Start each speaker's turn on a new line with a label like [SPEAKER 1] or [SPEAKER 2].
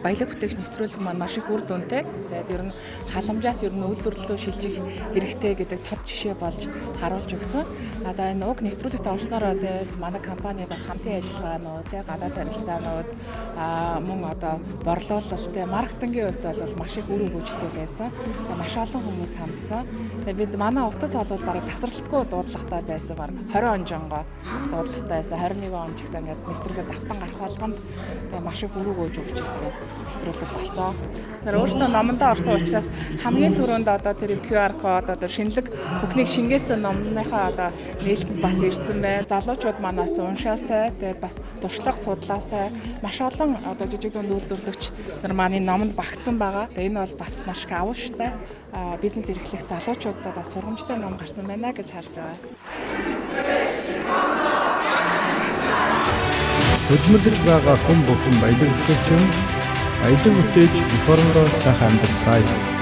[SPEAKER 1] баялаг бүтээгч нэвтрүүлэг маань маш их үр дүнтэй. Тэгээд ер нь халамжаас ер нь үйлдвэрлэлөө шилжих хэрэгтэй гэдэг тод жишээ болж харуулж өгсөн. Одоо энэ уг нэвтрүүлэгт орснороо тэгээд манай компани бас хамтын ажиллагаанууд, гадаад харилцаанууд, мөн одоо борлуулалт, маркетингийн хувьд бол маш их үр өгөөжтэй байсан. Маш олон хүмүүс хандсан. Тэгээд бид манай утас бол бараг тасралтгүй дуудлагатай байсан. Бараг 20 он жонго дуудлагатай байсан. 21 он ч гэсэн ингээд нэвтрүүлэг давтан гарах болгонд маш их үр өгөөж өгч ирсэн нэвтрүүлэг болсон. Тэр өөртөө номондоо орсон учраас хамгийн түрүүнд одоо тэр QR код одоо шинэлэг бүхнийг шингээсэн номныхаа одоо нээлтэнд бас ирсэн байна. Залуучууд манаас уншаасай, тэгээд бас туршлага судлаасай. Маш олон одоо жижиг дунд үйлдвэрлэгч нар манай номонд багтсан байгаа. Тэгээд энэ бол бас маш их авууштай бизнес эрхлэх залуучуудад бас сургамжтай ном гарсан байна гэж харж байгаа.
[SPEAKER 2] Хөдөлмөрлөж байгаа хүн бүхэн баялаг бүтээгч юм. Баялаг бүтээж реформоор сайхан амьдрал